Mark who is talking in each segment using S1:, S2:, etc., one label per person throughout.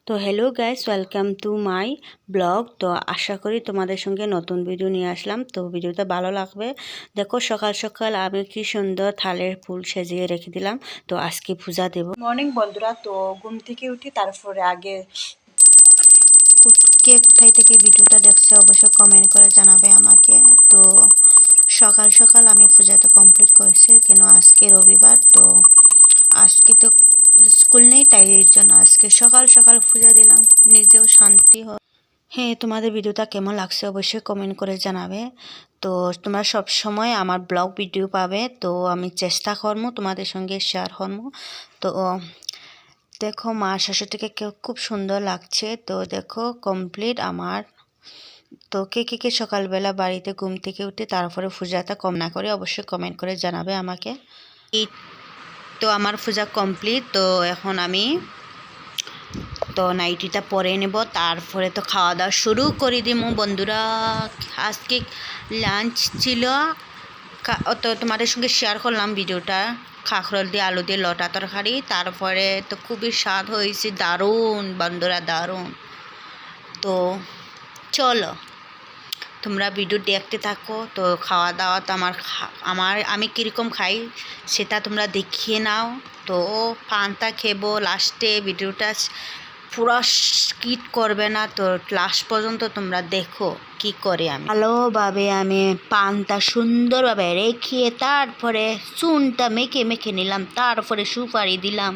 S1: তো hello guys, welcome to my blog. তো আশা করি তোমাদের সঙ্গে নতুন ভিডিও নিয়ে আসলাম। তো ভিডিওটা ভালো লাগবে। দেখো সকাল সকাল আমি কি সুন্দর থালের ফুল সাজিয়ে রেখে দিলাম। তো আজকে পূজা দেব। মর্নিং বন্ধুরা, তো ঘুম থেকে উঠি, তারপরে আগে কে কোথায় থেকে ভিডিওটা দেখছে অবশ্যই কমেন্ট করে জানাবে আমাকে। তো সকাল সকাল আমি পূজাটা কমপ্লিট করেছি, কেন আজকে রবিবার। তো আজকে তো স্কুল নেই, তাই এর জন্য আজকে সকাল সকাল পূজা দিলাম, নিজেও শান্তি হয়। হ্যাঁ, তোমাদের ভিডিওটা কেমন লাগছে অবশ্যই কমেন্ট করে জানাবে। তো তোমরা সব সময় আমার ব্লগ ভিডিও পাবে, তো আমি চেষ্টা করবো তোমাদের সঙ্গে শেয়ার করবো। তো দেখো মা শাশুড়িকে খুব সুন্দর লাগছে। তো দেখো কমপ্লিট আমার। তো কে সকালবেলা বাড়িতে ঘুম থেকে উঠে তারপরে পূজাটা কম না করে অবশ্যই কমেন্ট করে জানাবে আমাকে। এই তো আমার পূজা কমপ্লিট। তো এখন আমি তো নাইটিটা পরে নেব, তারপরে তো খাওয়া দাওয়া শুরু করে দিব বন্ধুরা। আজকে লাঞ্চ ছিল, তো তোমাদের সঙ্গে শেয়ার করলাম ভিডিওটা। কাঁকরোল দিয়ে আলু দিয়ে লটা তরকারি, তারপরে তো খুবই স্বাদ হয়েছে, দারুণ বন্ধুরা, দারুণ। তো চলো তোমরা ভিডিও দেখতে থাকো। তো খাওয়া দাওয়া তো আমি কীরকম খাই সেটা তোমরা দেখিয়ে নাও। তো পান্তা খেবো লাস্টে, ভিডিওটা পুরো স্কিপ করবে না, তো লাস্ট পর্যন্ত তোমরা দেখো কি করে আমি ভালোভাবে আমি পান্তা সুন্দরভাবে রেখে তারপরে চুনটা মেখে মেখে নিলাম, তারপরে সুপারি দিলাম,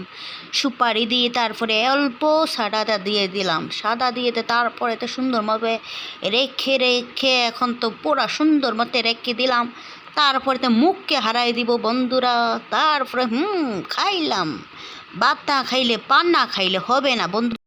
S1: সুপারি দিয়ে তারপরে অল্প সাদাটা দিয়ে দিলাম, সাদা দিয়ে তারপরে তো সুন্দরভাবে রেখে রেখে এখন তো পুরা সুন্দর মতো রেখে দিলাম। তারপরে তো মুখকে হারাই দিব বন্ধুরা। তারপরে খাইলাম। ভাত না খাইলে পান না খাইলে হবে না বন্ধু।